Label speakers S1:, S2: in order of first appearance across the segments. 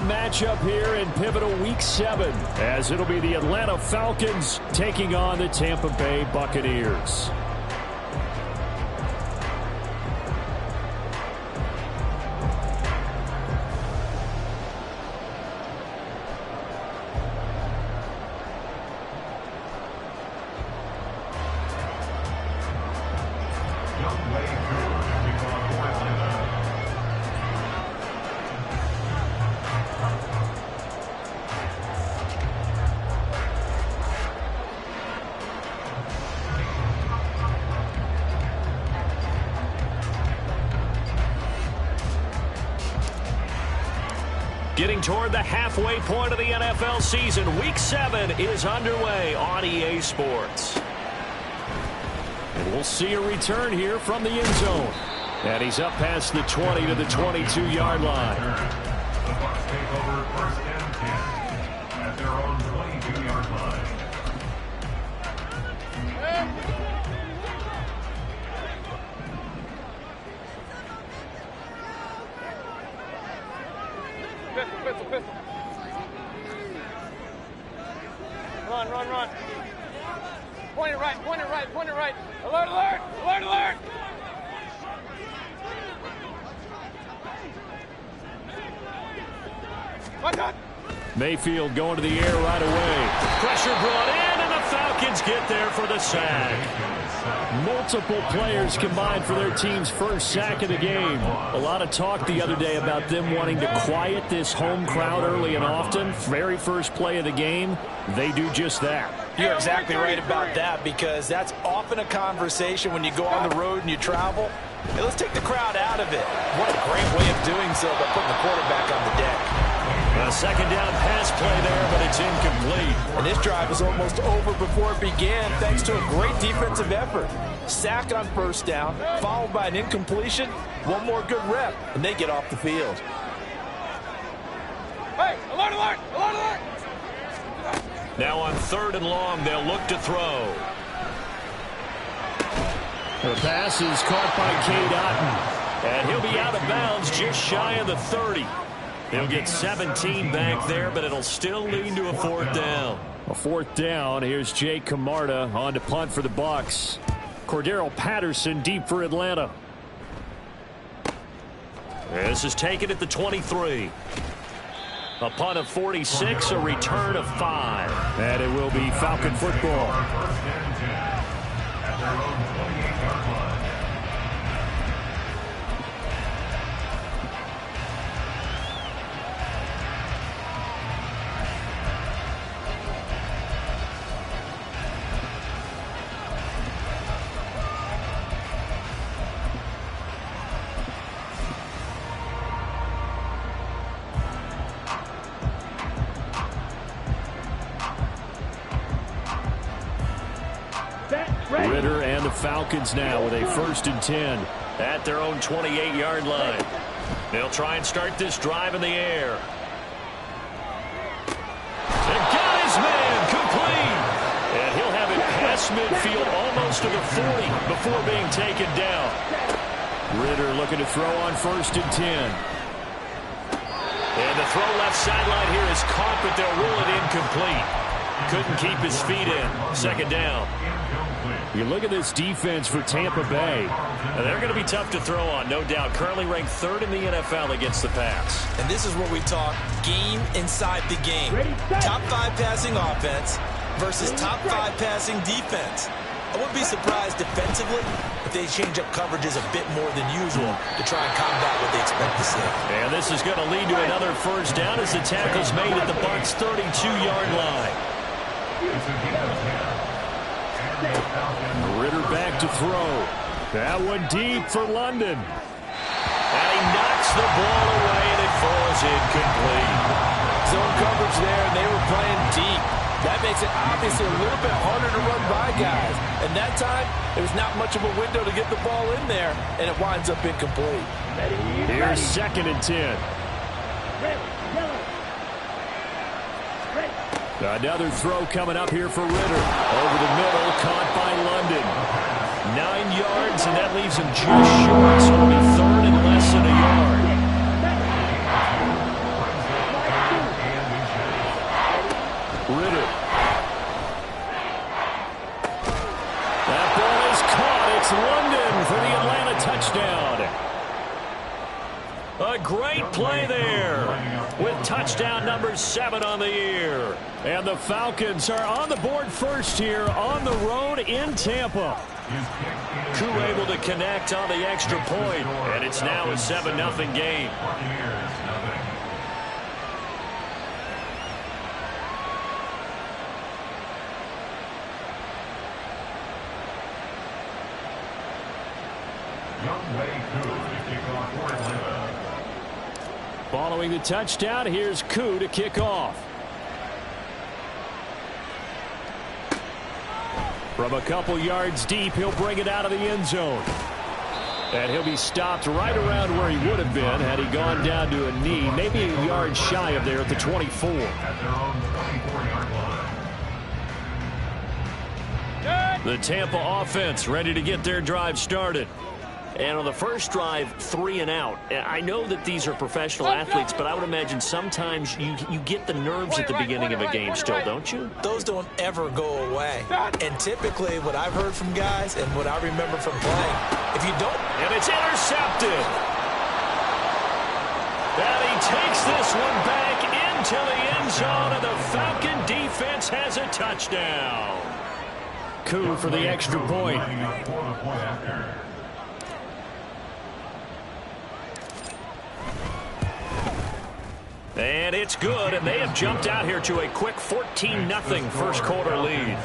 S1: matchup here in pivotal Week 7, as it'll be the Atlanta Falcons taking on the Tampa Bay Buccaneers. Getting toward the halfway point of the NFL season, Week 7 is underway on EA Sports. And we'll see a return here from the end zone. And he's up past the 20 to the 22-yard line.
S2: The Bucs take over first and 10 at their own 22-yard line.
S3: Pistol. Run. Point it right. Alert.
S1: Mayfield going to the air right away. Pressure brought in, and the Falcons get there for the sack. Multiple players combined for their team's first sack of the game. A lot of talk the other day about them wanting to quiet this home crowd early and often. Very first play of the game, they do just that.
S4: You're exactly right about that, because that's often a conversation when you go on the road and you travel. Hey, let's take the crowd out of it. What a great way of doing so by putting the quarterback on the deck.
S1: A second down pass play there, but it's incomplete.
S4: And this drive is almost over before it began, thanks to a great defensive effort. Sack on first down, followed by an incompletion. One more good rep, and they get off the field.
S3: Hey, alert!
S1: Now on 3rd and long, they'll look to throw. The pass is caught by Cade Otton, and he'll be out of bounds just shy of the 30. They'll get 17 back there, but it'll still lead to a 4th down. A 4th down. Here's Jake Camarda on to punt for the Bucs. Cordero Patterson deep for Atlanta. This is taken at the 23. A punt of 46, a return of 5. And it will be Falcon football.
S2: First and 10 at their own 28-yard line.
S1: Ritter and the Falcons now with a 1st and 10 at their own 28-yard line. They'll try and start this drive in the air. And got his man complete. And he'll have it past midfield almost to the 40 before being taken down. Ritter looking to throw on 1st and 10. And the throw left sideline here is caught, but they'll rule it incomplete. Couldn't keep his feet in. 2nd down. You look at this defense for Tampa Bay. They're going to be tough to throw on, no doubt. Currently ranked 3rd in the NFL against the pass.
S4: And this is where we talk game inside the game. Top 5 passing offense versus top 5 passing defense. I wouldn't be surprised defensively if they change up coverages a bit more than usual to try and combat what they expect to see.
S1: And this is going to lead to another 1st down as the tackle's made at the Bucs' 32-yard line. Ritter back to throw. That one deep for London. And he knocks the ball away, and it falls incomplete.
S4: Zone coverage there, and they were playing deep. That makes it obviously a little bit harder to run by guys. And that time, there's not much of a window to get the ball in there, and it winds up incomplete.
S1: Here's 2nd and 10. Another throw coming up here for Ritter. Over the middle, caught by London. 9 yards, and that leaves him just short, so it'll be 3rd and less than a yard. great play there with touchdown number 7 on the year. And the Falcons are on the board first here on the road in Tampa. Koo able to connect on the extra point, and it's now a 7-0 game. Following the touchdown, here's Koo to kick off. From a couple yards deep, he'll bring it out of the end zone. And he'll be stopped right around where he would have been had he gone down to a knee, maybe a yard shy of there at the 24. The Tampa offense ready to get their drive started. And on the first drive, 3 and out. I know that these are professional athletes, but I would imagine sometimes you get the nerves at the beginning of a game still, don't you?
S4: Those don't ever go away. And typically what I've heard from guys and what I remember from playing, if you don't...
S1: And it's intercepted. And he takes this one back into the end zone, and the Falcon defense has a touchdown. Koo for the extra point. And it's good, and they have jumped out here to a quick 14-0 first quarter lead.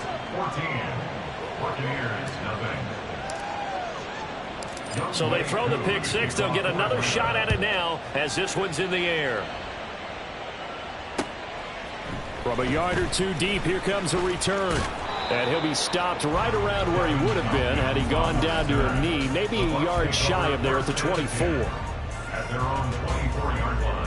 S1: So they throw the pick six. They'll get another shot at it now as this one's in the air. From a yard or two deep, here comes a return. And he'll be stopped right around where he would have been had he gone down to a knee, maybe a yard shy of there at the 24.
S2: At their own 24-yard line.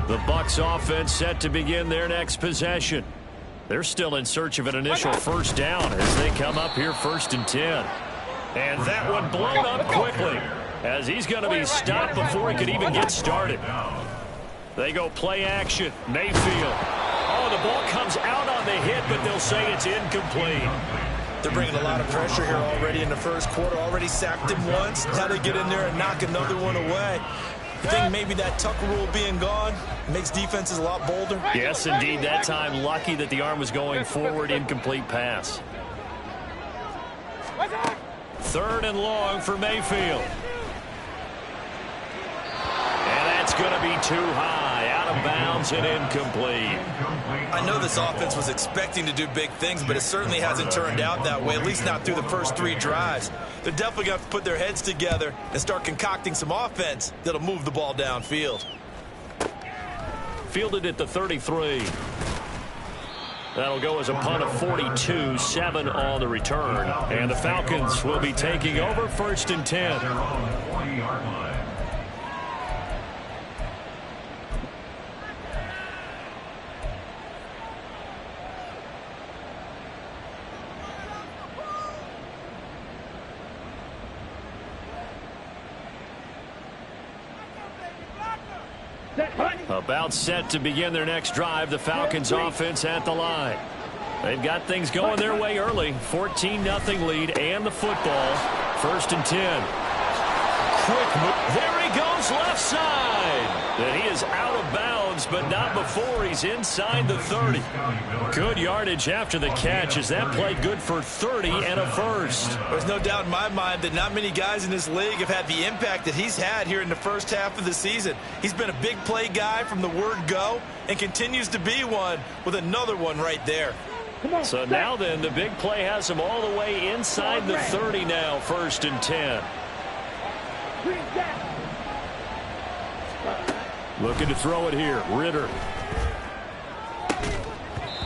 S1: The Bucs offense set to begin their next possession. They're still in search of an initial first down as they come up here 1st and 10. And that one blown up quickly as he's going to be stopped before he could even get started. They go play action. Mayfield. Oh, the ball comes out on the hit, but they'll say it's incomplete.
S4: They're bringing a lot of pressure here already in the first quarter. Already sacked him once. Now they get in there and knock another one away. You think maybe that tuck rule being gone makes defenses a lot bolder?
S1: Yes, indeed. That time, lucky that the arm was going forward. Incomplete pass. 3rd and long for Mayfield. And that's going to be too high. Out of bounds and incomplete.
S4: I know this offense was expecting to do big things, but it certainly hasn't turned out that way, at least not through the first 3 drives. They're definitely going to have to put their heads together and start concocting some offense that'll move the ball downfield.
S1: Fielded at the 33. That'll go as a punt of 42, 7 on the return. And the Falcons will be taking over 1st and 10.
S2: Their own 40-yard line.
S1: About set to begin their next drive. The Falcons offense at the line. They've got things going their way early. 14-0 lead and the football. 1st and 10. Quick move. There he goes left side. And he is out of bounds, but not before he's inside the 30. Good yardage after the catch as that play good for 30 and a first.
S4: There's no doubt in my mind that not many guys in this league have had the impact that he's had here in the first half of the season. He's been a big play guy from the word go and continues to be one with another one right there.
S1: So now then, the big play has him all the way inside the 30 now, 1st and 10. Looking to throw it here. Ritter.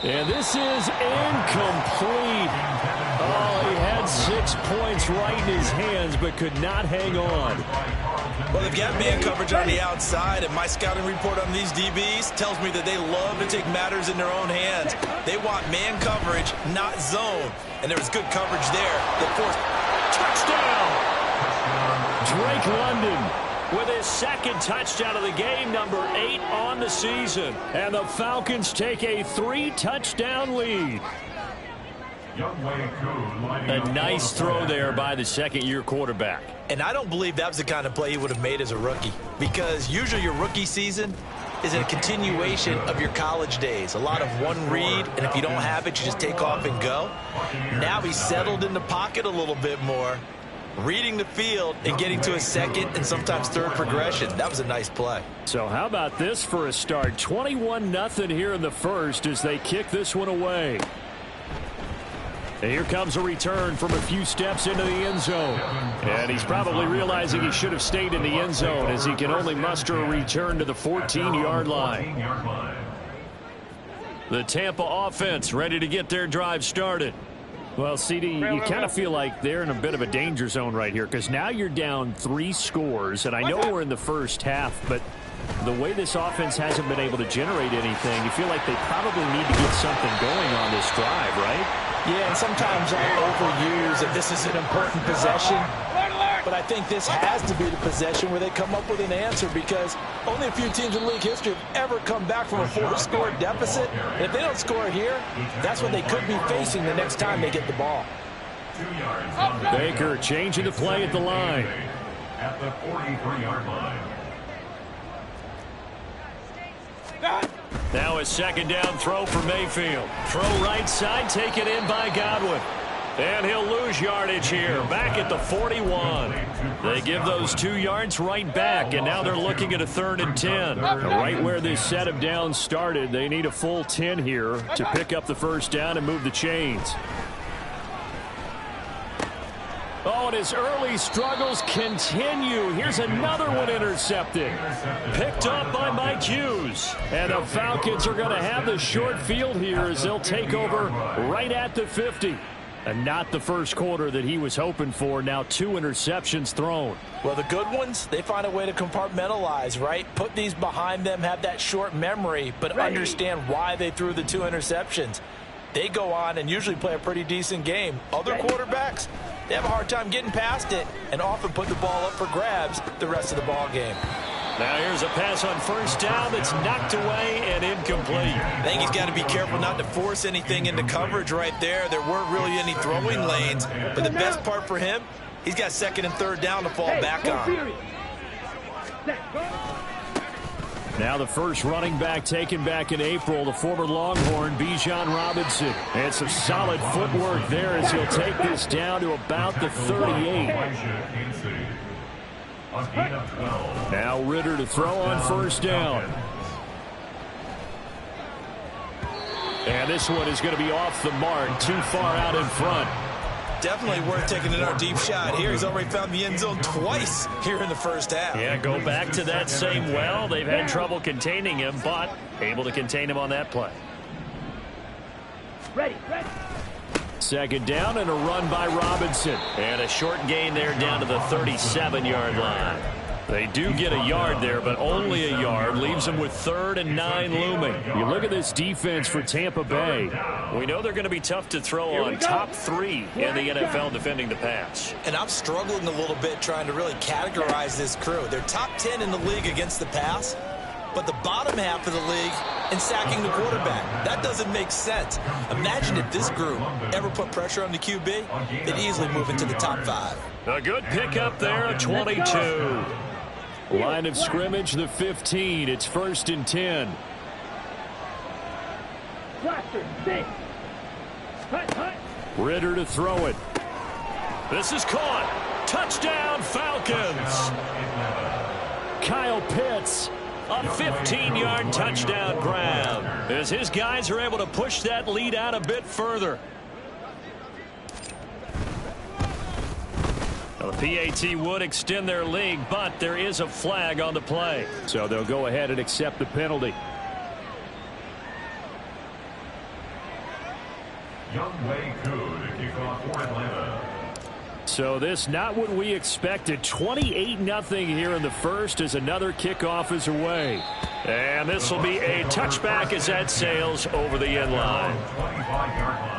S1: And this is incomplete. Oh, he had 6 points right in his hands, but could not hang on.
S4: Well, they've got man coverage on the outside, and my scouting report on these DBs tells me that they love to take matters in their own hands. They want man coverage, not zone. And there was good coverage there that forced
S1: touchdown. Drake London with his 2nd touchdown of the game, number 8 on the season. And the Falcons take a 3-touchdown lead. A nice throw there by the second-year quarterback.
S4: And I don't believe that was the kind of play he would have made as a rookie, because usually your rookie season is a continuation of your college days. A lot of one read, and if you don't have it, you just take off and go. Now he's settled in the pocket a little bit more, reading the field and getting to a second and sometimes third progression. That was a nice play.
S1: So how about this for a start? 21-0 here in the first as they kick this one away. And here comes a return from a few steps into the end zone. And he's probably realizing he should have stayed in the end zone as he can only muster a return to the 14-yard line. The Tampa offense ready to get their drive started. Well, CD, you kind of feel like they're in a bit of a danger zone right here because now you're down 3 scores. And I know we're in the first half, but the way this offense hasn't been able to generate anything, you feel like they probably need to get something going on this drive, right?
S4: Yeah, and sometimes I overuse that this is an important possession. But I think this has to be the possession where they come up with an answer because only a few teams in league history have ever come back from a 4-score deficit. And if they don't score here, that's what they could be facing the next time they get the ball.
S1: Baker changing the play at the line.
S2: At the 43-yard line.
S1: Now a second down throw for Mayfield. Throw right side, taken in by Godwin. And he'll lose yardage here, back at the 41. They give those 2 yards right back, and now they're looking at a 3rd and 10. Right where this set of downs started, they need a full 10 here to pick up the first down and move the chains. Oh, and his early struggles continue. Here's another one intercepted. Picked up by Mike Hughes. And the Falcons are going to have the short field here as they'll take over right at the 50. And not the first quarter that he was hoping for. Now 2 interceptions thrown.
S4: Well, the good ones, they find a way to compartmentalize, right? Put these behind them, have that short memory, but understand why they threw the 2 interceptions. They go on and usually play a pretty decent game. Other quarterbacks, they have a hard time getting past it and often put the ball up for grabs the rest of the ball game.
S1: Now here's a pass on first down that's knocked away and incomplete.
S4: I think he's got to be careful not to force anything into coverage right there. There weren't really any throwing lanes, but the best part for him, he's got 2nd and 3rd down to fall back on.
S1: Now the first running back taken back in April, the former Longhorn, Bijan Robinson. And some solid footwork there as he'll take this down to about the 38. Now Ritter to throw on first down. And this one is going to be off the mark, too far out in front.
S4: Definitely worth taking another deep shot here. He's already found the end zone twice here in the first half.
S1: Yeah, go back to that same well. They've had trouble containing him, but able to contain him on that play.
S5: Ready.
S1: Second down and a run by Robinson. And a short gain there down to the 37-yard line. They do get a yard there, but only a yard. Leaves them with 3rd and 9 looming. You look at this defense for Tampa Bay. We know they're going to be tough to throw on. Top 3 in the NFL defending the pass.
S4: And I'm struggling a little bit trying to really categorize this crew. They're top 10 in the league against the pass, but the bottom half of the league in sacking the quarterback. That doesn't make sense. Imagine if this group ever put pressure on the QB, they'd easily move into the top 5.
S1: A good pickup there at 22. Line of scrimmage, the 15. It's 1st and 10. Ritter to throw it. This is caught. Touchdown, Falcons. Kyle Pitts, a 15-yard touchdown grab as his guys are able to push that lead out a bit further. The PAT would extend their lead, but there is a flag on the play. So they'll go ahead and accept the penalty.
S2: Younghoe Koo to kick off for Atlanta.
S1: So this not what we expected. 28-0 here in the first as another kickoff is away. And this will be a touchback as that sails over the end line.
S2: 25-yard line.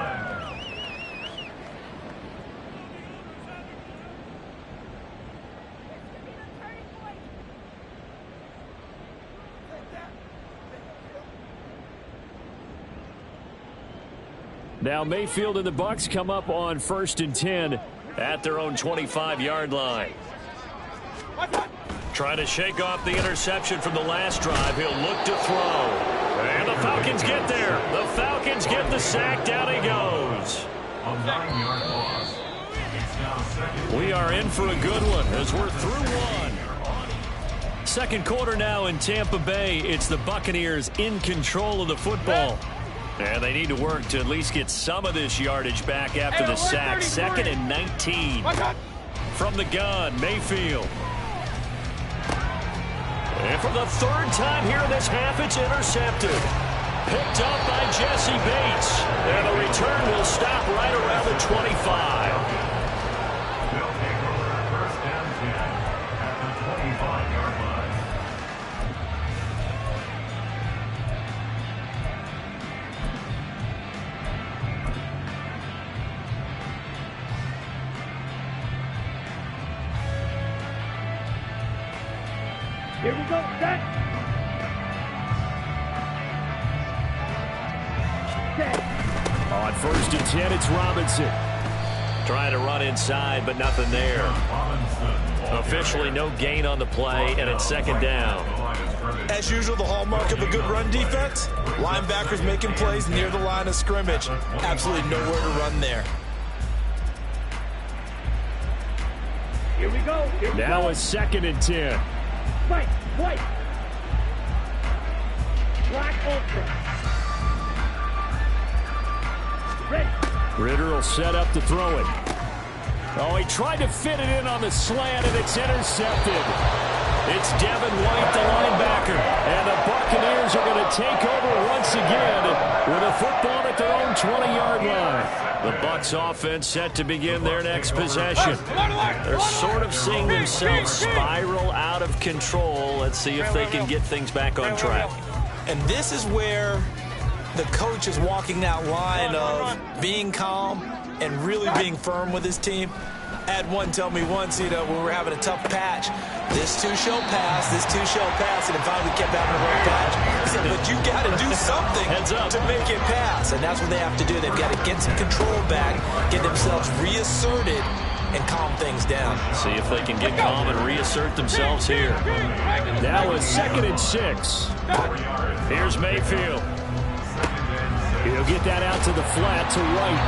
S1: Now Mayfield and the Bucs come up on 1st and 10 at their own 25-yard line. Trying to shake off the interception from the last drive. He'll look to throw. And the Falcons get there. The Falcons get the sack. Down he goes.
S2: A 9-yard loss. It's now second.
S1: We are in for a good one as we're through one. Second quarter now in Tampa Bay. It's the Buccaneers in control of the football. And they need to work to at least get some of this yardage back after the sack. 2nd and 19. From the gun, Mayfield. And for the 3rd time here in this half, it's intercepted. Picked up by Jesse Bates. And the return will stop right around the 25.
S2: They'll take over 1st and 10 at the 25-yard line.
S3: Here we go, set.
S1: On 1st and 10, it's Robinson. Trying to run inside, but nothing there. Officially no gain on the play, and it's 2nd down.
S4: As usual, the hallmark of a good run defense, linebackers making plays near the line of scrimmage. Absolutely nowhere to run there.
S3: Here we go.
S1: Now it's 2nd and 10.
S3: White. Black ultra. Ready.
S1: Ritter will set up to throw it. Oh, he tried to fit it in on the slant, and it's intercepted. It's Devin White, the linebacker. And the Buccaneers are going to take over once again with a football at their own 20-yard line. The Bucs offense set to begin their next possession. They're sort of seeing themselves spiral out of control. Let's see if they can get things back on track.
S4: And this is where the coach is walking that line of being calm and really being firm with his team. I had one tell me once, when we were having a tough patch, this too shall pass, and finally we kept having a rough patch. He said, but you got to do something to make it pass, and that's what they have to do. They've got to get some control back, get themselves reasserted, and calm things down.
S1: See if they can get calm and reassert themselves here. Now it's 2nd and 6. Here's Mayfield. He'll get that out to the flat to White.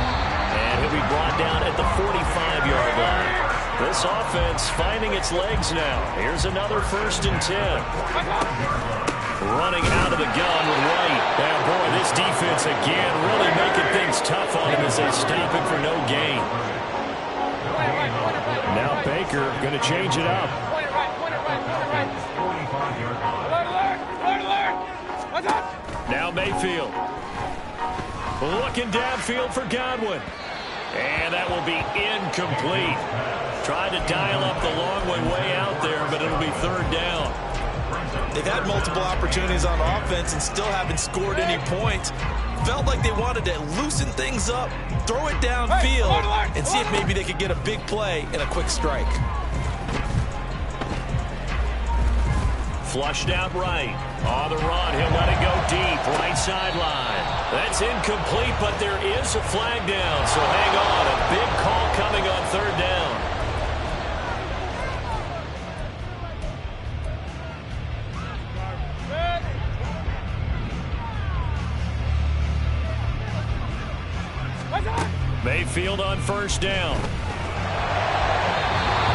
S1: And he'll be brought down at the 45-yard line. This offense finding its legs now. Here's another 1st and 10. Running out of the gun with White. And boy, this defense again really making things tough on him as they stop him for no gain. Now Baker going to change it up. Now Mayfield. Looking downfield for Godwin. And that will be incomplete. Tried to dial up the long way out there, but it'll be 3rd down.
S4: They've had multiple opportunities on offense and still haven't scored any points. Felt like they wanted to loosen things up, throw it downfield, and see if maybe they could get a big play and a quick strike.
S1: Flushed out right. On the run, he'll let it go deep. Right sideline. That's incomplete, but there is a flag down, so hang on. A big call coming on 3rd down. Mayfield on 1st down.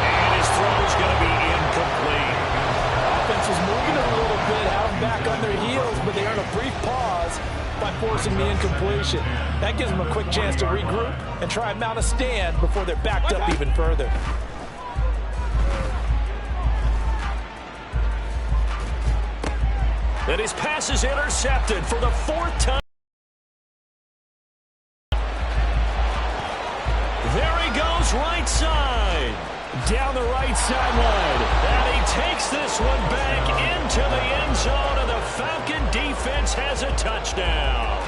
S1: And his throw's going to be incomplete.
S5: Offense was moving it a little bit, have them back on their heels, but they earn a brief pause by forcing the incompletion. That gives them a quick chance to regroup and try and mount a stand before they're backed up even further.
S1: And his pass is intercepted for the 4th time. There he goes, right side. Down the right sideline. And he takes this one back into the end zone, and the Falcon defense has a touchdown.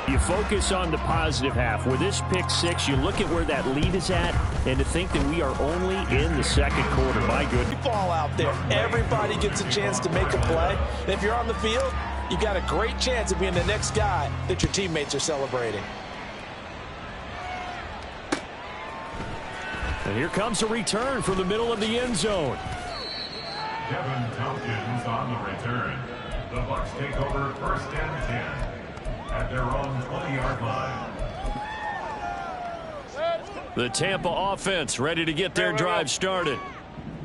S1: You focus on the positive half. With this pick six, you look at where that lead is at, and to think that we are only in the second quarter. My goodness.
S5: Ball out there. Everybody gets a chance to make a play. And if you're on the field, you've got a great chance of being the next guy that your teammates are celebrating.
S1: And here comes a return from the middle of the end zone.
S2: Kevin Tompkins on the return. The Bucs take over 1st and 10 at their own 20-yard line.
S1: The Tampa offense ready to get their drive started.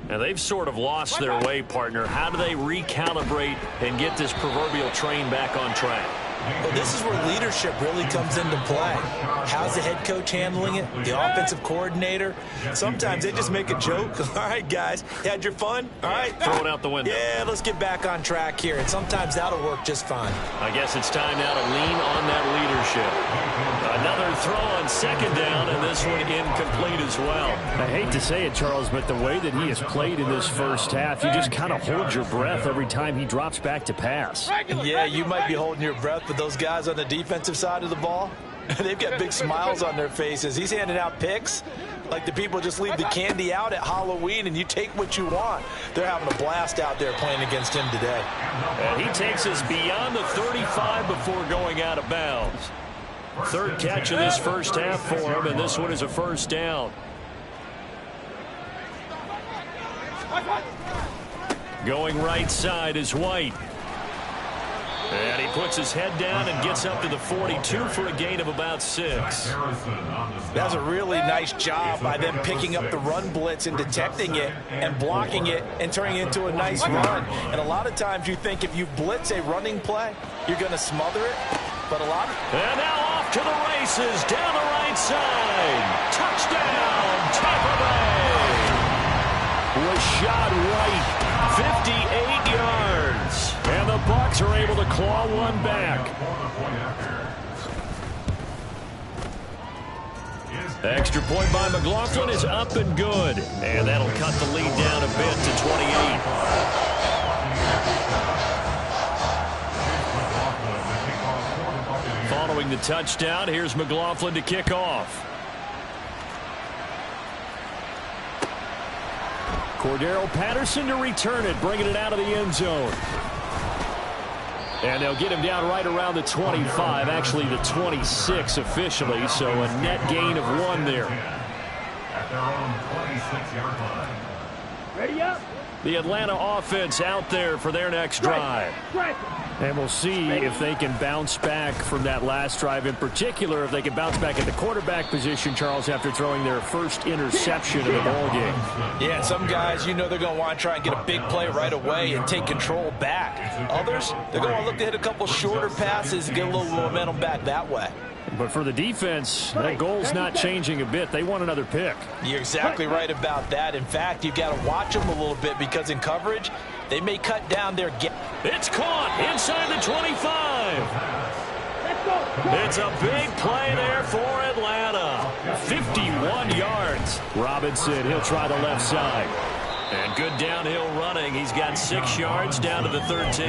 S1: And they've sort of lost their way, partner. How do they recalibrate and get this proverbial train back on track?
S4: Well, this is where leadership really comes into play. How's the head coach handling it? The offensive coordinator? Sometimes they just make a joke. All right, guys, you had your fun? All right.
S1: Throw it out the window.
S4: Yeah, let's get back on track here. And sometimes that'll work just fine.
S1: I guess it's time now to lean on that leadership. Another throw on 2nd down, and this one incomplete as well. I hate to say it, Charles, but the way that he has played in this first half, you just kind of hold your breath every time he drops back to pass.
S4: Yeah, you might be holding your breath, but those guys on the defensive side of the ball, they've got big smiles on their faces. He's handing out picks like the people just leave the candy out at Halloween and you take what you want. They're having a blast out there playing against him today.
S1: And he takes us beyond the 35 before going out of bounds. 3rd catch of this first half for him, and this one is a 1st down. Going right side is White. And he puts his head down and gets up to the 42 for a gain of about 6.
S4: That's a really nice job by them picking up the run blitz and detecting it and blocking it and turning it into a nice run. And a lot of times you think if you blitz a running play, you're going to smother it. But a lot of...
S1: And now off to the races down the right side. Touchdown, Tampa Bay. Rashad White, 58 yards. And the Bucs are able to claw one back. Extra point by McLaughlin is up and good. And that'll cut the lead down a bit to 28. Following the touchdown, here's McLaughlin to kick off. Cordero Patterson to return it, bringing it out of the end zone. And they'll get him down right around the 25, actually the 26 officially, so a net gain of 1 there.
S2: At their own 26-yard line.
S3: Ready up.
S1: The Atlanta offense out there for their next drive. And we'll see if they can bounce back from that last drive. In particular, if they can bounce back at the quarterback position, Charles, after throwing their first interception of the ballgame.
S4: Yeah, some guys, you know they're going to want to try and get a big play right away and take control back. Others, they're going to look to hit a couple shorter passes and get a little momentum back that way.
S1: But for the defense, that goal's not changing a bit. They want another pick.
S4: You're exactly right about that. In fact, you've got to watch them a little bit because in coverage, they may cut down their gap.
S1: It's caught inside the 25.
S3: Let's go.
S1: It's a big play there for Atlanta. 51 yards. Robinson, he'll try the left side. And good downhill running. He's got 6 yards down to the 13.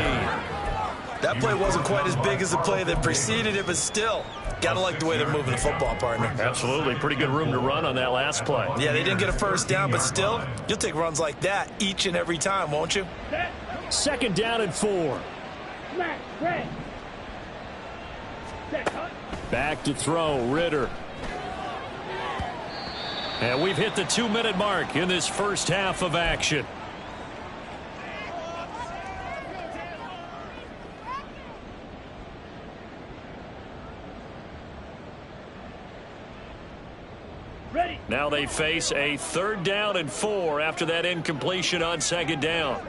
S4: That play wasn't quite as big as the play that preceded it, but still, got to like the way they're moving the football, partner.
S1: Absolutely. Pretty good room to run on that last play.
S4: Yeah, they didn't get a first down, but still, you'll take runs like that each and every time, won't you?
S1: 2nd down and 4.
S3: Smack. Red. Set. Cut.
S1: Back to throw, Ritter. And we've hit the 2-minute mark in this first half of action.
S3: Ready.
S1: Now they face a 3rd down and 4 after that incompletion on 2nd down.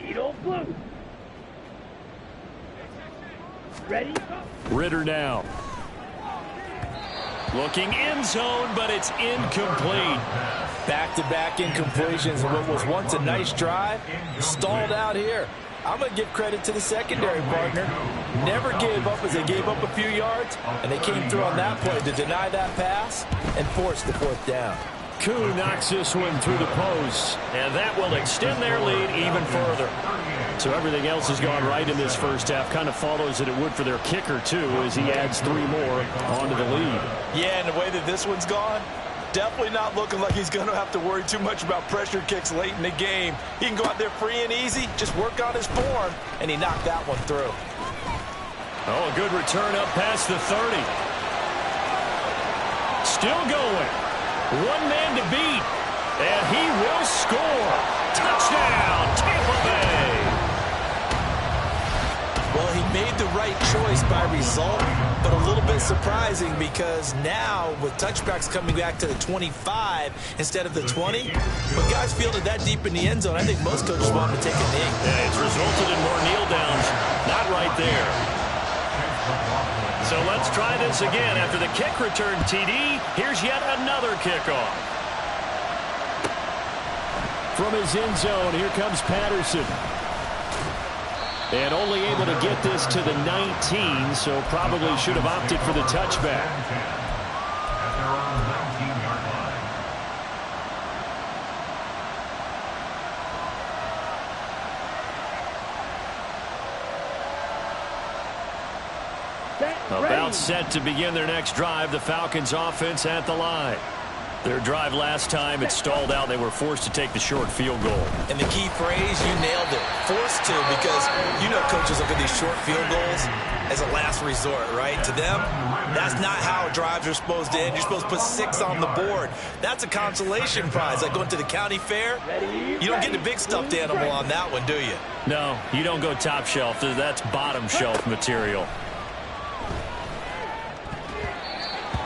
S3: Edo blue. Ready.
S1: Ritter now. Looking end zone, but it's incomplete.
S4: Back-to-back incompletions and what was once a nice drive stalled out here. I'm going to give credit to the secondary, partner. Never gave up as they gave up a few yards, and they came through on that play to deny that pass and force the 4th down.
S1: Koo knocks this one through the post, and that will extend their lead even further. So everything else has gone right in this first half. Kind of follows that it would for their kicker, too, as he adds 3 more onto the lead.
S4: Yeah, and the way that this one's gone, definitely not looking like he's going to have to worry too much about pressure kicks late in the game. He can go out there free and easy, just work on his form, and he knocked that one through.
S1: Oh, a good return up past the 30. Still going. One man to beat, and he will score. Touchdown, Tampa Bay.
S4: Well, he made the right choice by result, but a little bit surprising because now with touchbacks coming back to the 25 instead of the 20, when guys field it that deep in the end zone, I think most coaches want to take a knee.
S1: Yeah, it's resulted in more kneel downs. Not right there. So let's try this again. After the kick return TD, here's yet another kickoff. From his end zone, here comes Patterson. And only able to get this to the 19, so probably should have opted for the touchback.
S2: At their own 19-yard line.
S1: About set to begin their next drive, the Falcons offense at the line. Their drive last time, it stalled out. They were forced to take the short field goal.
S4: And the key phrase, you nailed it. Forced to, because you know coaches look at these short field goals as a last resort, right? To them, that's not how drives are supposed to end. You're supposed to put 6 on the board. That's a consolation prize. Like going to the county fair, you don't get the big stuffed animal on that one, do you?
S1: No, you don't go top shelf. That's bottom shelf material.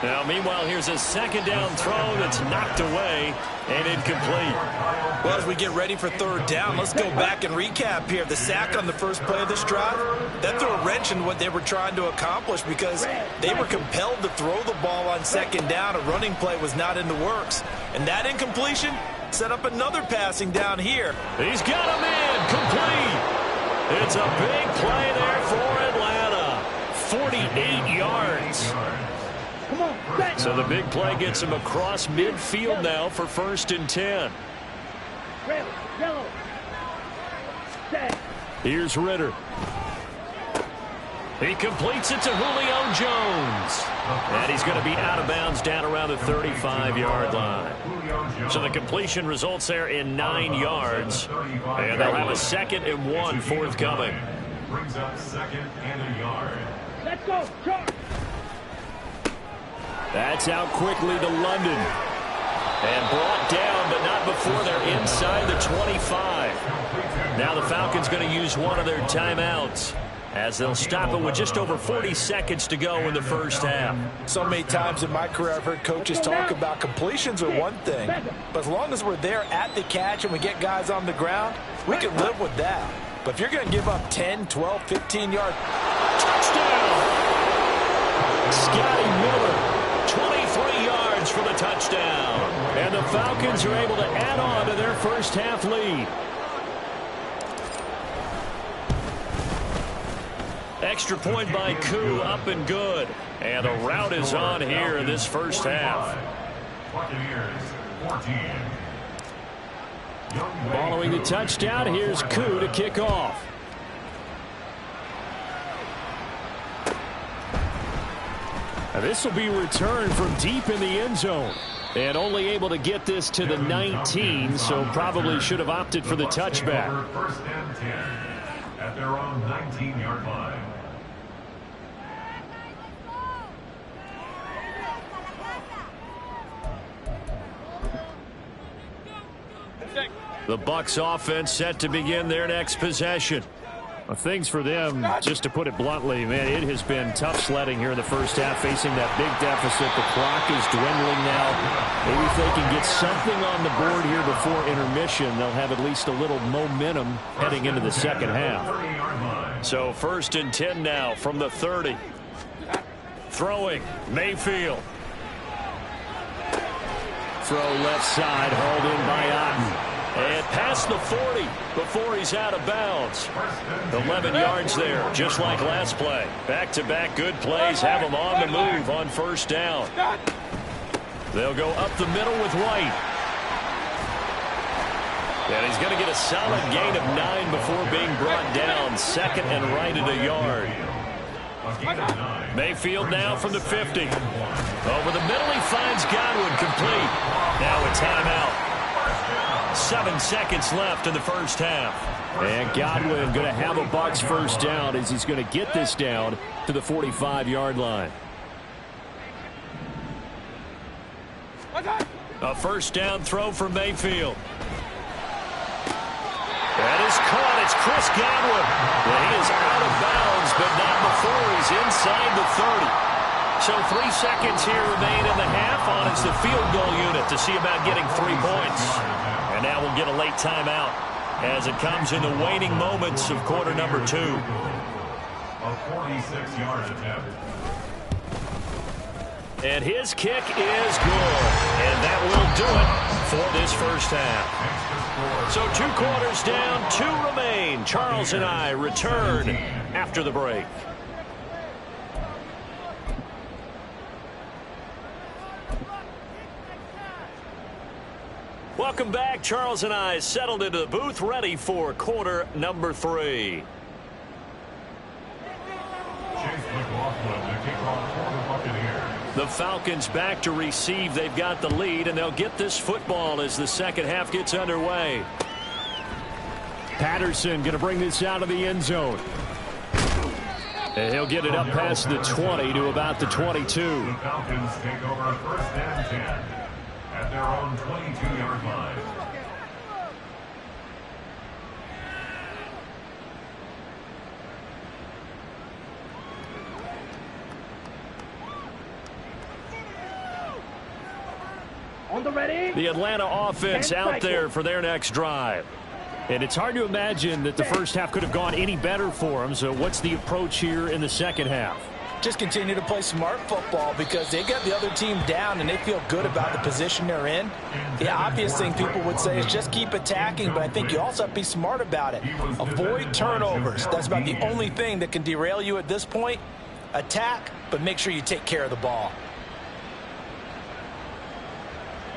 S1: Now, meanwhile, here's a second down throw that's knocked away and incomplete.
S4: Well, as we get ready for third down, let's go back and recap here. The sack on the first play of this drive, that threw a wrench in what they were trying to accomplish because they were compelled to throw the ball on second down. A running play was not in the works. And that incompletion set up another passing down here.
S1: He's got him in, complete. It's a big play there for Atlanta. 48 yards. So the big play gets him across midfield now for 1st and 10. Here's Ritter. He completes it to Julio Jones. And he's going to be out of bounds down around the 35-yard line. So the completion results there in 9 yards. And they'll have a 2nd and 1 forthcoming.
S2: Brings up 2nd and a yard.
S3: Let's go, charge!
S1: That's out quickly to London. And brought down, but not before they're inside the 25. Now the Falcons going to use one of their timeouts as they'll stop it with just over 40 seconds to go in the first half.
S5: So many times in my career I've heard coaches talk about completions are one thing, but as long as we're there at the catch and we get guys on the ground, we can live with that. But if you're going to give up 10, 12, 15-yard
S1: touchdown, Scotty Miller. 23 yards for the touchdown. And the Falcons are able to add on to their first half lead. Extra point by Koo, up and good. And the route is on here in this first half.
S2: Buccaneers, 14.
S1: Following the touchdown, here's Koo to kick off. This will be returned from deep in the end zone. And only able to get this to the 19, so probably should have opted for the touchback.
S2: 1st and 10 at their own 19-yard line.
S1: The Bucs offense set to begin their next possession. Well, things for them, just to put it bluntly, man, it has been tough sledding here in the first half, facing that big deficit. The clock is dwindling now. Maybe if they can get something on the board here before intermission, they'll have at least a little momentum heading into the second half. So 1st and 10 now from the 30. Throwing, Mayfield. Throw left side, hauled in by Otten. And past the 40 before he's out of bounds. 11 yards there, just like last play. Back-to-back good plays have him on the move on 1st down. They'll go up the middle with White. And he's going to get a solid gain of 9 before being brought down. 2nd and right at a yard. Mayfield now from the 50. Over the middle, he finds Godwin, complete. Now a timeout. 7 seconds left in the first half. And Godwin going to have a Bucs first down as he's going to get this down to the 45-yard line. A first down throw for Mayfield. That is caught. It's Chris Godwin. Well, he is out of bounds, but not before he's inside the 30. So 3 seconds here remain in the half on as the field goal unit to see about getting 3 points. And now we'll get a late timeout as it comes in the waning moments of quarter number 2.
S2: A 46-yard attempt.
S1: And his kick is good. And that will do it for this first half. So 2 quarters down, 2 remain. Charles and I return after the break. Welcome back. Charles and I settled into the booth, ready for quarter number 3. The Falcons back to receive. They've got the lead, and they'll get this football as the second half gets underway. Patterson going to bring this out of the end zone. And he'll get it up past the 20 to about the 22.
S2: The Falcons take over first and 10 at their own 22-yard line.
S3: On the ready.
S1: The Atlanta offense out there for their next drive. And it's hard to imagine that the first half could have gone any better for them. So what's the approach here in the second half?
S5: Just continue to play smart football because they got the other team down and they feel good about the position they're in. The obvious thing people would say is just keep attacking, but I think you also have to be smart about it. Avoid turnovers. That's about the only thing that can derail you at this point. Attack, but make sure you take care of the ball.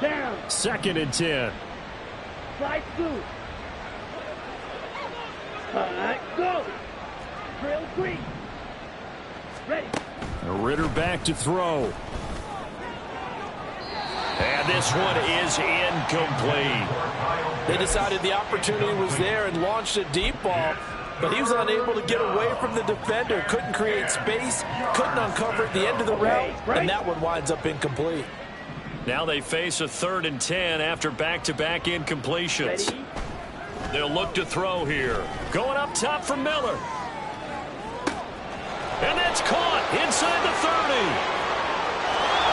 S3: Down.
S1: 2nd and 10.
S3: Slide through. Go. Drill 3. Ready.
S1: Ritter back to throw. And this one is incomplete.
S5: They decided the opportunity was there and launched a deep ball, but he was unable to get away from the defender. Couldn't create space, couldn't uncover at the end of the route, and that one winds up incomplete.
S1: Now they face a 3rd and 10 after back-to-back incompletions.
S3: Ready.
S1: They'll look to throw here. Going up top for Miller. And that's caught inside the 30.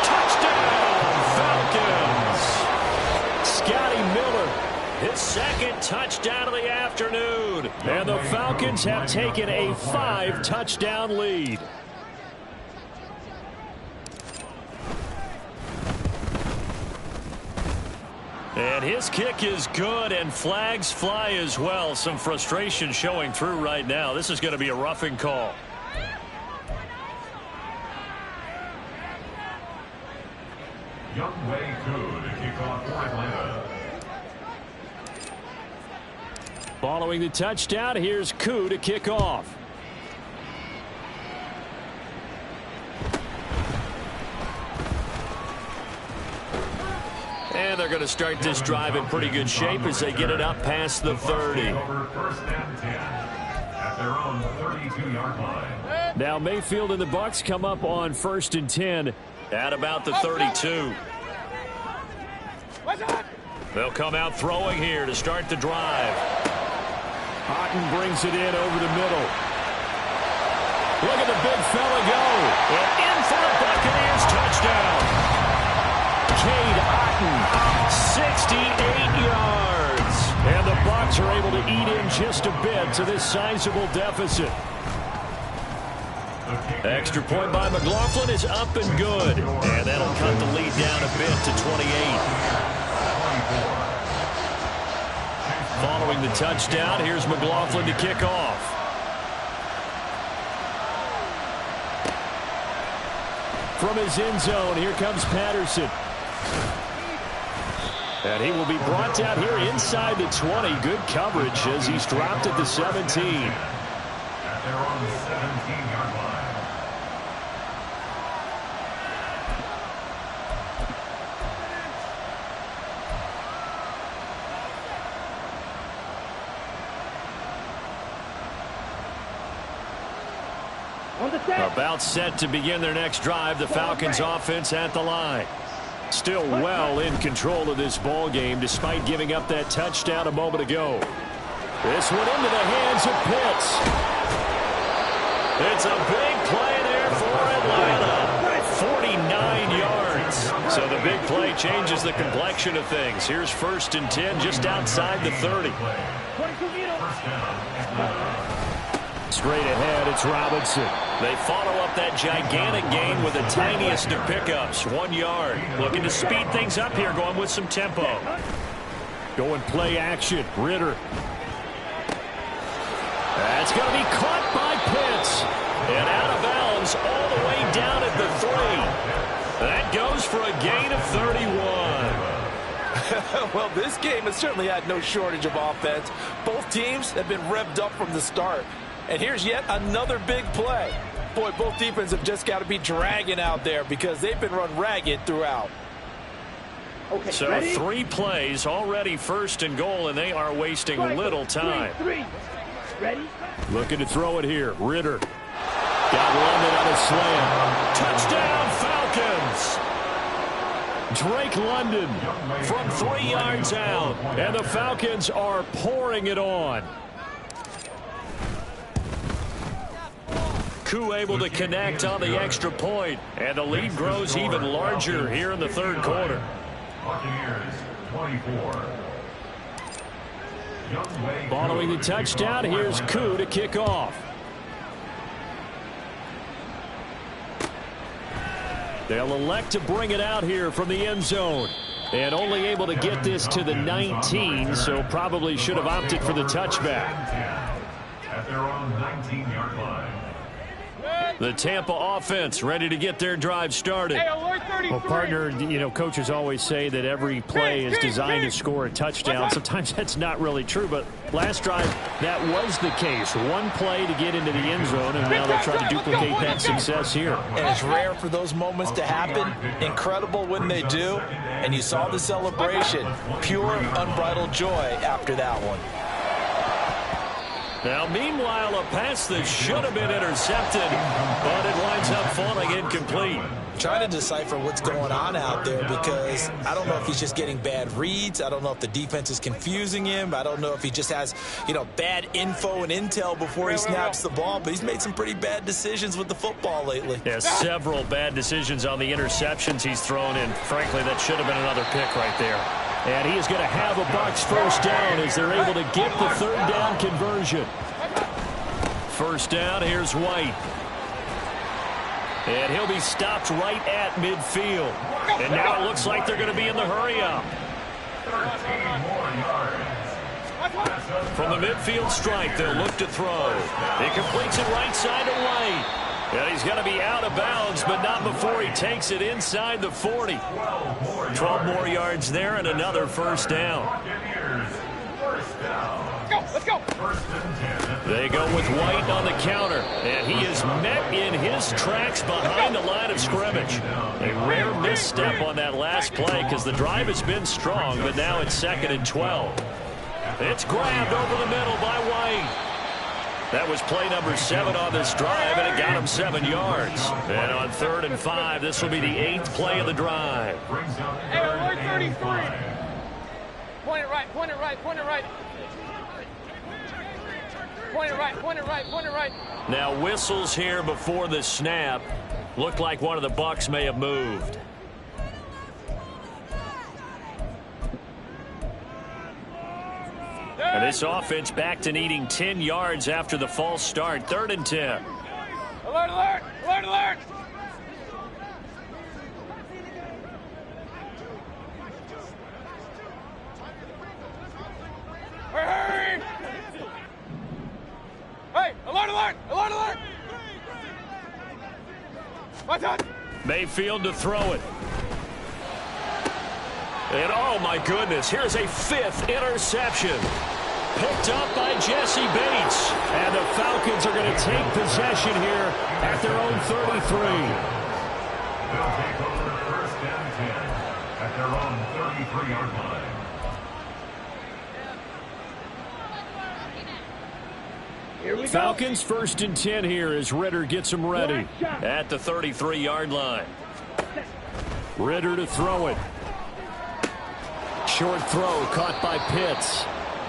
S1: Touchdown, Falcons. Scotty Miller, his 2nd touchdown of the afternoon. And the Falcons have taken a 5-touchdown lead. And his kick is good, and flags fly as well. Some frustration showing through right now. This is going to be a roughing call.
S2: Youngway Koo to kick off for Atlanta.
S1: Following the touchdown, here's Koo to kick off. And they're going to start this drive in pretty good shape as they get it up past the 30.
S2: Over first and 10 at their own 32-yard line.
S1: Now Mayfield and the Bucs come up on 1st and 10 at about the 32. They'll come out throwing here to start the drive. Otten brings it in over the middle. Look at the big fella go. And in for a Buccaneers touchdown. Cade Otten, 68 yards. And the Bucs are able to eat in just a bit to this sizable deficit. Extra point by McLaughlin is up and good. And that'll cut the lead down a bit to 28. Following the touchdown, here's McLaughlin to kick off. From his end zone, here comes Patterson. And he will be brought down here inside the 20. Good coverage as he's dropped at the 17.
S2: At their own 17-yard line.
S1: About set to begin their next drive. The Falcons offense at the line. Still well in control of this ball game despite giving up that touchdown a moment ago. This one into the hands of Pitts. It's a big play there for Atlanta. 49 yards. So the big play changes the complexion of things. Here's 1st and 10 just outside the 30. Straight ahead, it's Robinson. They follow up that gigantic gain with the tiniest of pickups, 1 yard. Looking to speed things up here, going with some tempo. Going play action, Ritter. That's going to be caught by Pitts. And out of bounds all the way down at the 3. That goes for a gain of 31.
S5: Well, this game has certainly had no shortage of offense. Both teams have been revved up from the start. And here's yet another big play. Boy, both defenses have just got to be dragging out there because they've been run ragged throughout.
S3: Okay,
S1: so
S3: ready?
S1: 3 plays, already 1st and goal, and they are wasting little time.
S3: Three. Ready?
S1: Looking to throw it here. Ritter. Got London on a slam. Touchdown, Falcons! Drake London from 3 yards out. And the Falcons are pouring it on. Koo able to connect on the extra point. And the lead grows even larger here in the 3rd quarter.
S2: Buccaneers 24.
S1: Following the touchdown, here's Koo to kick off. They'll elect to bring it out here from the end zone. And only able to get this to the 19, so probably should have opted for the touchback.
S2: At their own 19-yard line.
S1: The Tampa offense ready to get their drive started. Well, partner, you know, coaches always say that every play is designed to score a touchdown. Sometimes that's not really true, but last drive, that was the case. 1 play to get into the end zone, and now they'll try to duplicate that success here.
S5: And it's rare for those moments to happen. Incredible when they do. And you saw the celebration. Pure, unbridled joy after that one.
S1: Now, meanwhile, a pass that should have been intercepted, but it winds up falling incomplete.
S4: Trying to decipher what's going on out there because I don't know if he's just getting bad reads. I don't know if the defense is confusing him. I don't know if he just has, you know, bad info and intel before he snaps the ball. But he's made some pretty bad decisions with the football lately.
S1: Yeah, several bad decisions on the interceptions he's thrown in. Frankly, that should have been another pick right there. And he is going to have a Bucs 1st down as they're able to get the 3rd down conversion. 1st down, here's White. And he'll be stopped right at midfield. And now it looks like they're going to be in the hurry-up.
S2: 13 more yards.
S1: From the midfield stripe, they'll look to throw. He completes it right side to White. And he's going to be out of bounds, but not before he takes it inside the 40. 12 more yards there and another 1st down.
S2: Buccaneers, 1st down.
S3: Let's go.
S2: 1st and 10.
S1: They go with White on the counter, and he is met in his tracks behind the line of scrimmage. A rare misstep on that last play because the drive has been strong, but now it's 2nd and 12. It's grabbed over the middle by White. That was play number 7 on this drive, and it got him 7 yards. And on 3rd and 5, this will be the 8th play of the drive.
S3: Hey, alert 33. Point it right, point it right, point it right. Point it right, point it right, point it right.
S1: Now whistles here before the snap. Looked like one of the Bucs may have moved. And this offense back to needing 10 yards after the false start. 3rd and 10.
S3: Alert, alert, alert, alert. Hurry! Hey, alert, alert, alert, alert. What's up?
S1: Mayfield to throw it. And oh my goodness, here's a 5th interception. Picked up by Jesse Bates. And the Falcons are going to take possession here at their own 33.
S2: They'll take over 1st and 10 at their own 33-yard line.
S3: Here we go.
S1: Falcons 1st and 10 here as Ritter gets them ready at the 33-yard line. Ritter to throw it. Short throw caught by Pitts.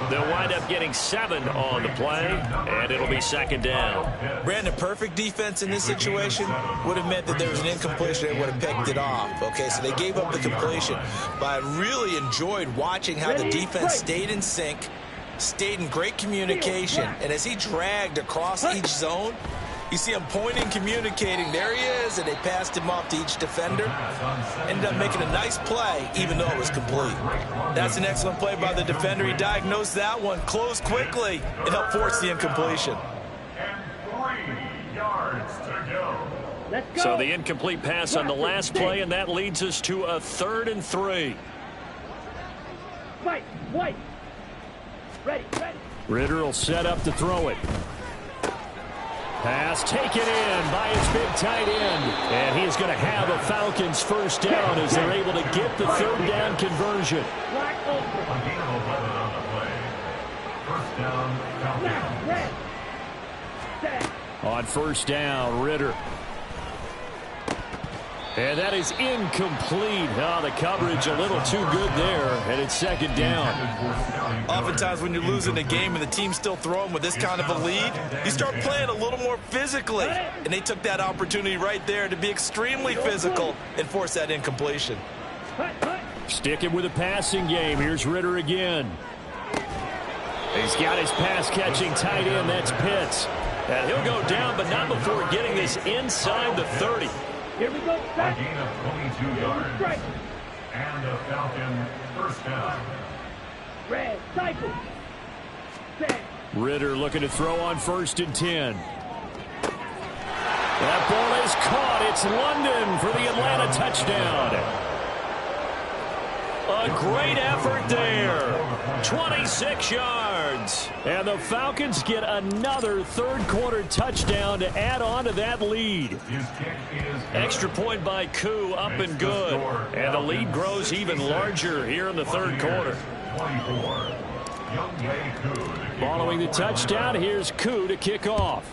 S1: They'll wind up getting 7 on the play, and it'll be second down.
S4: Brandon, perfect defense in this situation would have meant that there was an incompletion. They would have picked it off. Okay, so they gave up the completion. But I really enjoyed watching how the defense stayed in sync, stayed in great communication, and as he dragged across each zone, you see him pointing, communicating. There he is, and they passed him off to each defender. Ended up making a nice play, even though it was complete. That's an excellent play by the defender. He diagnosed that one, closed quickly, and helped force the incompletion.
S2: And 3 yards to go.
S1: So the incomplete pass on the last play, and that leads us to a 3rd and 3.
S3: White. Ready.
S1: Ritter will set up to throw it. Pass taken in by his big tight end. And he is going to have a Falcons first down as they're able to get the 3rd down conversion.
S2: A gain of 11 on the play. First down, Falcons.
S1: On first down, Ritter. And that is incomplete. Oh, the coverage a little too good there, and it's second down.
S4: Oftentimes when you're losing a game and the team's still throwing with this kind of a lead, you start playing a little more physically. And they took that opportunity right there to be extremely physical and force that incompletion.
S1: Sticking with the passing game. Here's Ritter again. He's got his pass-catching tight end. That's Pitts. And he'll go down, but not before getting this inside the 30.
S3: Here we go.
S2: A gain of 22 yards. And a Falcon first down.
S3: Red, cycle.
S1: Ritter looking to throw on 1st and 10. That ball is caught. It's London for the Atlanta touchdown. A great effort there. 26 yards. And the Falcons get another 3rd quarter touchdown to add on to that lead.
S2: His kick is
S1: Extra point by Koo, up and good. And the lead grows even larger here in the 3rd quarter.
S2: 24. Youngway Koo to kick
S1: Following the
S2: off.
S1: touchdown, here's Koo to kick off.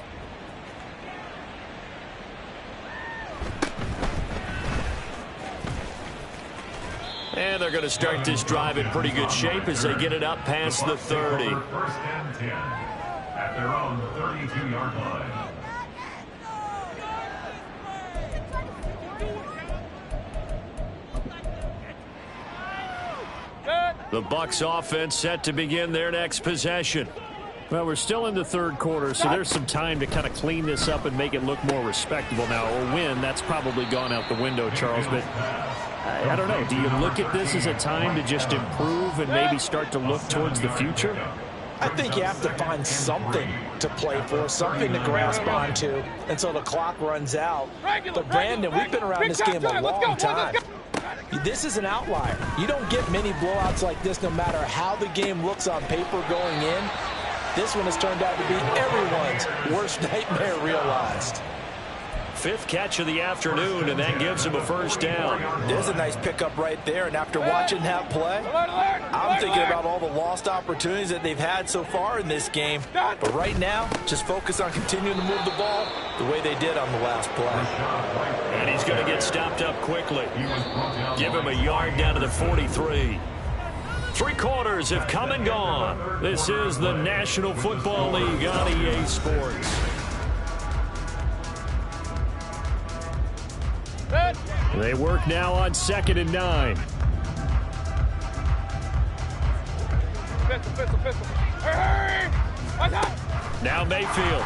S1: And they're going to start this drive in pretty good shape as they get it up past the 30.
S2: First and 10 at their own 32-yard line.
S1: The Bucs offense set to begin their next possession. Well, we're still in the 3rd quarter, so there's some time to kind of clean this up and make it look more respectable now. A win, that's probably gone out the window, Charles, but I don't know. Do you look at this as a time to just improve and maybe start to look towards the future?
S5: I think you have to find something to play for, something to grasp onto until the clock runs out. But, Brandon, we've been around this game a long time. This is an outlier. You don't get many blowouts like this no matter how the game looks on paper going in. This one has turned out to be everyone's worst nightmare realized.
S1: 5th catch of the afternoon, and that gives him a first down.
S5: There's a nice pickup right there, and after watching that play, I'm thinking about all the lost opportunities that they've had so far in this game. But right now, just focus on continuing to move the ball the way they did on the last play.
S1: And he's going to get stopped up quickly. Give him a yard down to the 43. 3 quarters have come and gone. This is the National Football League on EA Sports. They work now on 2nd and 9.
S3: Pistol. Hurry!
S1: Now Mayfield.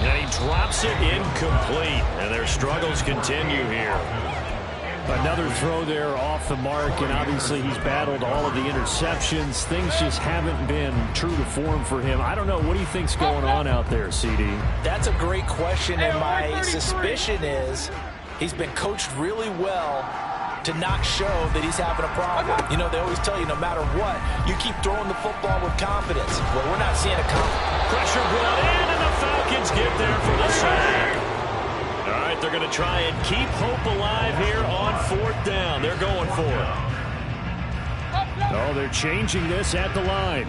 S1: And he drops it incomplete. And their struggles continue here. Another throw there off the mark, and obviously he's battled all of the interceptions. Things just haven't been true to form for him. I don't know. What do you think's going on out there, CD?
S5: That's a great question, and my suspicion is he's been coached really well to not show that he's having a problem. You know, they always tell you no matter what, you keep throwing the football with confidence. Well, we're not seeing a confidence.
S1: Pressure brought in, and the Falcons get there for the sack. All right, they're going to try and keep hope alive here on 4th down. They're going for it. Oh, they're changing this at the line.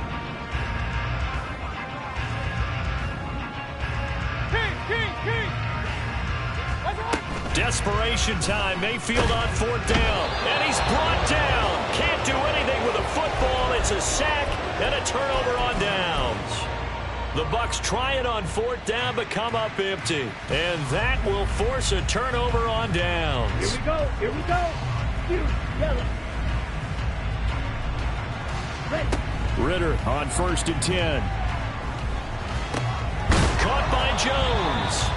S1: Desperation time. Mayfield on 4th down. And he's brought down. Can't do anything with a football. It's a sack and a turnover on downs. The Bucs try it on 4th down, but come up empty. And that will force a turnover on downs.
S3: Here we go. Here we go. Yellow.
S1: Ritter on 1st and 10. Caught by Jones.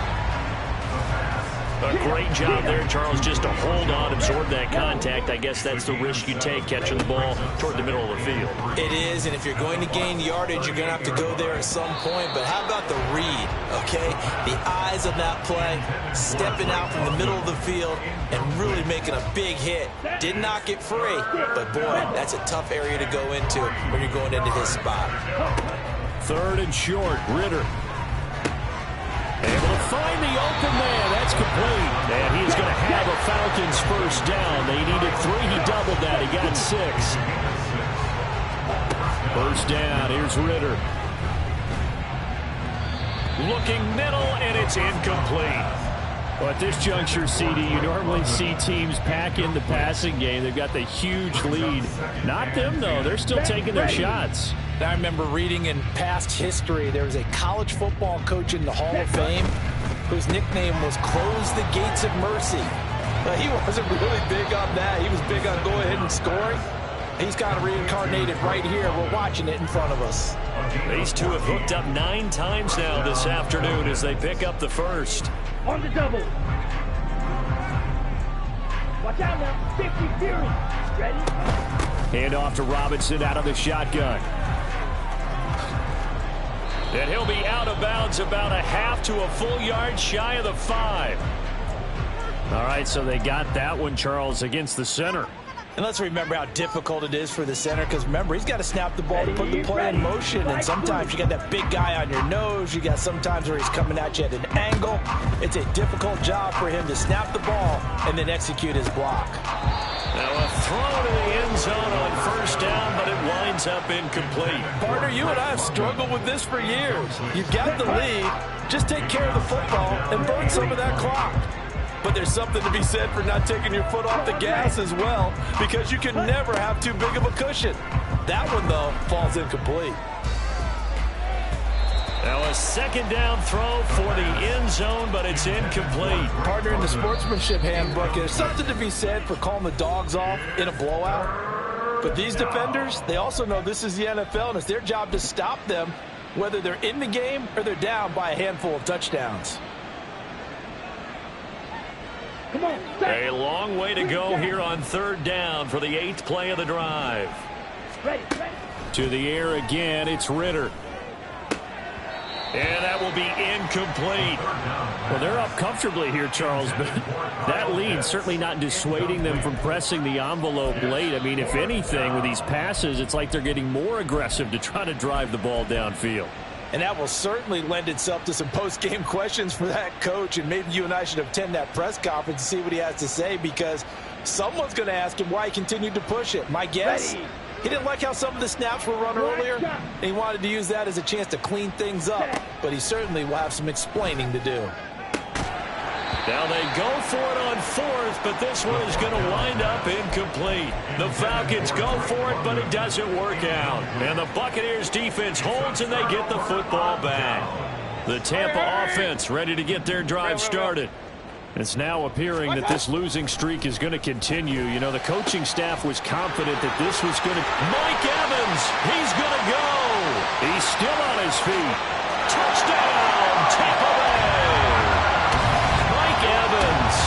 S1: A great job there, Charles, just to hold on, absorb that contact. I guess that's the risk you take catching the ball toward the middle of the field.
S4: It is, and if you're going to gain yardage, you're going to have to go there at some point. But how about the read, okay? The eyes of that play, stepping out from the middle of the field and really making a big hit. Did not get free, but boy, that's a tough area to go into when you're going into his spot.
S1: 3rd and short, Ritter. Able to find the open man. That's complete. And he's going to have a Falcons 1st down. They needed 3. He doubled that. He got 6. 1st down. Here's Ritter. Looking middle, and it's incomplete. Well, at this juncture, CD, you normally see teams pack in the passing game. They've got the huge lead. Not them, though. They're still taking their shots.
S5: I remember reading in past history, there was a college football coach in the Hall of Fame whose nickname was Close the Gates of Mercy. But he wasn't really big on that. He was big on go ahead and scoring. He's got reincarnated right here. We're watching it in front of us.
S1: These two have hooked up 9 times now this afternoon as they pick up the 1st.
S3: On the double. Watch out now. 50 Fury. Ready?
S1: Hand off to Robinson out of the shotgun. And he'll be out of bounds about a half to a full yard shy of the 5. All right, so they got that one, Charles, against the center.
S5: And let's remember how difficult it is for the center, because remember, he's got to snap the ball to put the play in motion, and sometimes you got that big guy on your nose. You got sometimes where he's coming at you at an angle. It's a difficult job for him to snap the ball and then execute his block.
S1: Now a throw to the end zone on 1st down, but it winds up incomplete.
S5: Partner, you and I have struggled with this for years. You've got the lead. Just take care of the football and burn some of that clock. But there's something to be said for not taking your foot off the gas as well, because you can never have too big of a cushion. That one, though, falls incomplete.
S1: Now a 2nd down throw for the end zone, but it's incomplete.
S5: Partner, in the sportsmanship handbook, there's something to be said for calling the dogs off in a blowout. But these defenders, they also know this is the NFL, and it's their job to stop them, whether they're in the game or they're down by a handful of touchdowns.
S3: Come on.
S1: A long way to go here on 3rd down for the 8th play of the drive.
S3: Ready.
S1: To the air again, it's Ritter. And that will be incomplete. Well, they're up comfortably here, Charles, but that lead certainly not dissuading them from pressing the envelope late. I mean, if anything, with these passes, it's like they're getting more aggressive to try to drive the ball downfield.
S5: And that will certainly lend itself to some post-game questions for that coach, and maybe you and I should attend that press conference and see what he has to say, because someone's going to ask him why he continued to push it. My guess, he didn't like how some of the snaps were run earlier, and he wanted to use that as a chance to clean things up, but he certainly will have some explaining to do.
S1: Now they go for it on 4th, but this one is going to wind up incomplete. The Falcons go for it, but it doesn't work out. And the Buccaneers defense holds, and they get the football back. The Tampa offense ready to get their drive started. It's now appearing that this losing streak is going to continue. You know, the coaching staff was confident that this was going to... Mike Evans, he's going to go. He's still on his feet. Touchdown, Tampa Bay. Evans,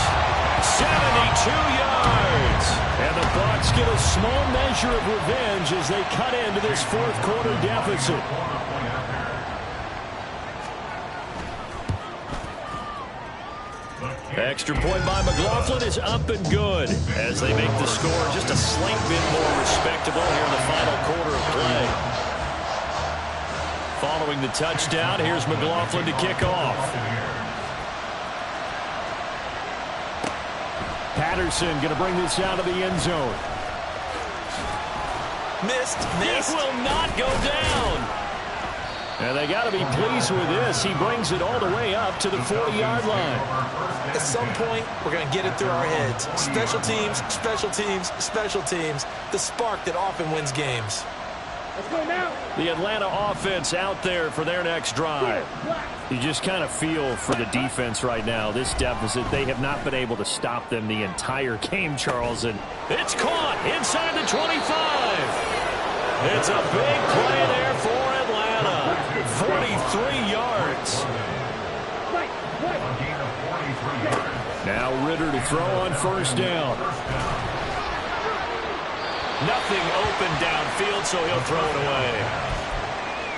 S1: 72 yards. And the Bucs get a small measure of revenge as they cut into this 4th quarter deficit. Extra point by McLaughlin is up and good as they make the score just a slight bit more respectable here in the final quarter of play. Following the touchdown, here's McLaughlin to kick off. Patterson going to bring this out of the end zone.
S4: Missed.
S1: It will not go down. And they got to be pleased with this. He brings it all the way up to the 40-yard line.
S4: At some point, we're going to get it through our heads. Special teams, special teams, special teams. The spark that often wins games.
S3: Let's go now.
S1: The Atlanta offense out there for their next drive. You just kind of feel for the defense right now. This deficit, they have not been able to stop them the entire game, Charles. And it's caught inside the 25. It's a big play there for Atlanta. 43 yards. Now Ritter to throw on first down. Nothing open downfield, so he'll throw it away.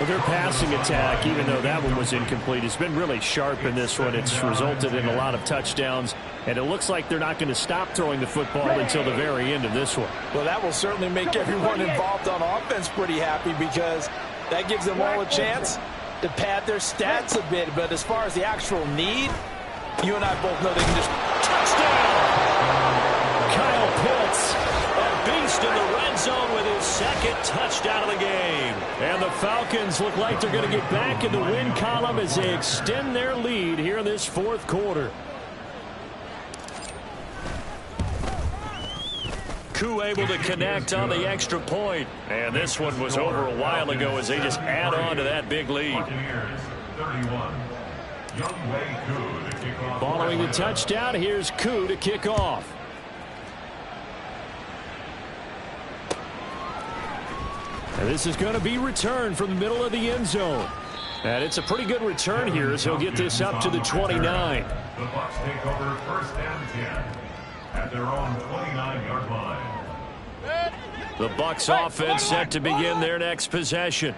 S1: Well, their passing attack, even though that one was incomplete, has been really sharp in this one. It's resulted in a lot of touchdowns, and it looks like they're not going to stop throwing the football until the very end of this one.
S5: Well, that will certainly make everyone involved on offense pretty happy because that gives them all a chance to pad their stats a bit. But as far as the actual need, you and I both know they can just
S1: touchdown. Kyle Pitts, a beast in the red zone with his second touchdown of the game. And the Falcons look like they're going to get back in the win column as they extend their lead here in this fourth quarter. Koo able to connect on the extra point. And this one was over a while ago as they just add on to that big lead. Following the touchdown, here's Koo to kick off. And this is going to be returned from the middle of the end zone. And it's a pretty good return here as he'll get this up to the 29.
S2: The Bucs take over first and 10 at their own 29-yard line.
S1: The Bucs offense set to begin their next possession.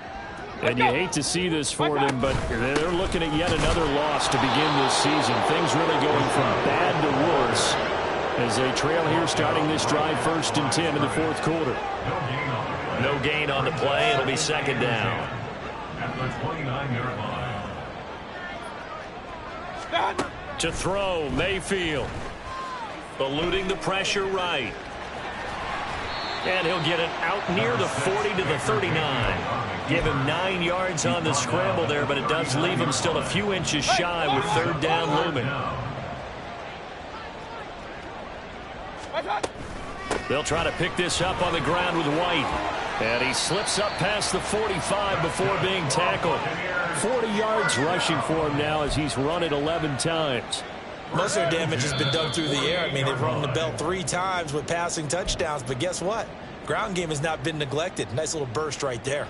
S1: And you hate to see this for them, but they're looking at yet another loss to begin this season. Things really going from bad to worse as they trail here starting this drive first and 10 in the fourth quarter. No gain on the play. It'll be second down.
S2: At the 29-yard line.
S1: To throw, Mayfield. Eluding the pressure right. And he'll get it out near the 40 to the 39. Give him 9 yards on the scramble there, but it does leave him still a few inches shy with third down looming. They'll try to pick this up on the ground with White. And he slips up past the 45 before being tackled. 40 yards rushing for him now as he's run it 11 times.
S4: Most of their damage has been done through the air. I mean, they've rung the bell 3 times with passing touchdowns, but guess what? Ground game has not been neglected. Nice little burst right there.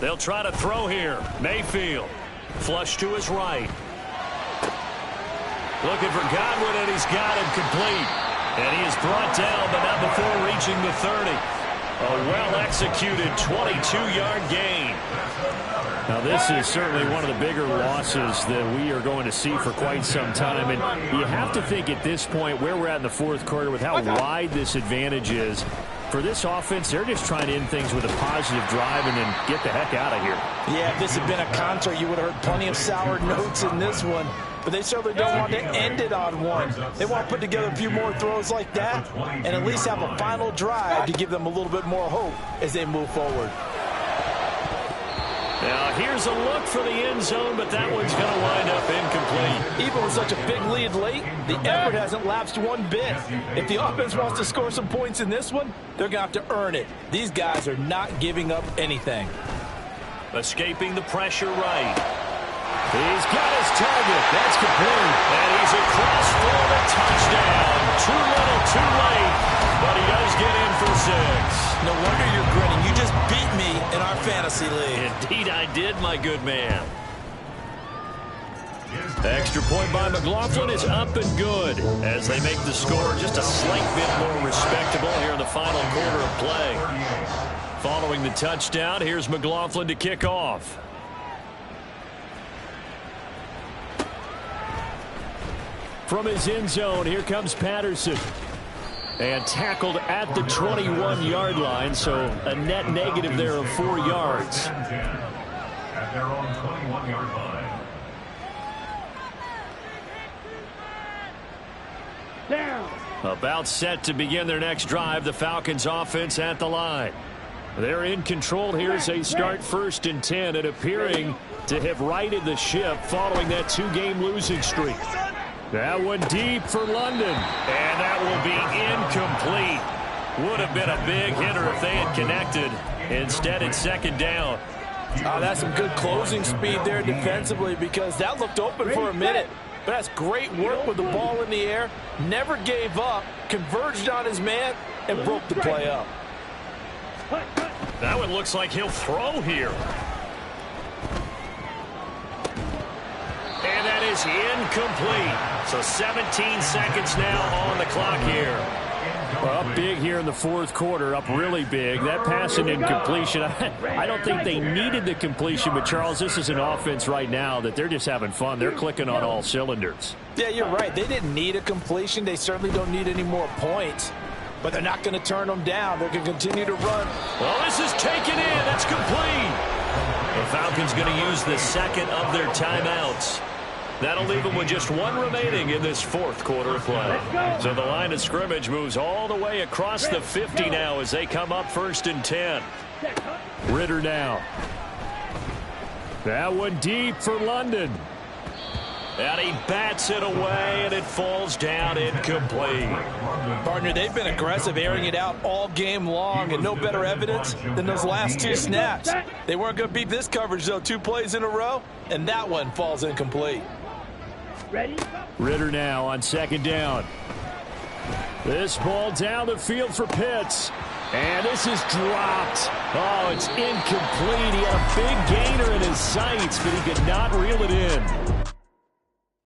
S1: They'll try to throw here. Mayfield. Flush to his right. Looking for Godwin, and he's got him complete. And he is brought down, but not before reaching the 30. A well-executed 22-yard gain. Now, this is certainly one of the bigger losses that we are going to see for quite some time. And you have to think at this point where we're at in the fourth quarter with how wide this advantage is. For this offense, they're just trying to end things with a positive drive and then get the heck out of here.
S5: Yeah, if this had been a concert, you would have heard plenty of sour notes in this one. But they certainly don't want to end it on one. They want to put together a few more throws like that and at least have a final drive to give them a little bit more hope as they move forward.
S1: Now, here's a look for the end zone, but that one's going to wind up incomplete.
S5: Even with such a big lead late, the effort hasn't lapsed one bit. If the offense wants to score some points in this one, they're going to have to earn it. These guys are not giving up anything.
S1: Escaping the pressure right. He's got his target. That's complete. And he's across for the touchdown. Too little, too late. But he does get in for 6.
S4: No wonder you're grinning. You just beat me in our fantasy league.
S1: Indeed I did, my good man. Extra point by McLaughlin is up and good as they make the score just a slight bit more respectable here in the final quarter of play. Following the touchdown, here's McLaughlin to kick off. From his end zone, here comes Patterson. And tackled at the 21-yard line, so a net negative there of 4 yards.
S2: At their own 21-yard line.
S1: About set to begin their next drive, the Falcons offense at the line. They're in control here as they start 1st and 10 and appearing to have righted the ship following that 2-game losing streak. That one deep for London. And that will be incomplete. Would have been a big hitter if they had connected. Instead, it's 2nd down.
S5: That's some good closing speed there defensively because that looked open for a minute. But that's great work with the ball in the air. Never gave up, converged on his man, and broke the play up.
S1: That one looks like he'll throw here. And that is incomplete. So 17 seconds now on the clock here. Well, up big here in the 4th quarter, up really big. That pass and incompletion, I don't think they needed the completion, but Charles, this is an offense right now that they're just having fun. They're clicking on all cylinders.
S5: Yeah, you're right. They didn't need a completion. They certainly don't need any more points, but they're not going to turn them down. They're going to continue to run.
S1: Well, this is taken in. That's complete. The Falcons going to use the 2nd of their timeouts. That'll leave them with just 1 remaining in this 4th quarter of play. So the line of scrimmage moves all the way across the 50 now as they come up 1st and 10. Ritter now. That one deep for London. And he bats it away, and it falls down incomplete.
S5: Partner, they've been aggressive, airing it out all game long, and no better evidence than those last 2 snaps. They weren't going to beat this coverage, though. 2 plays in a row, and that one falls incomplete.
S1: Ritter now on 2nd down. This ball down the field for Pitts. And this is dropped. Oh, it's incomplete. He had a big gainer in his sights, but he could not reel it in.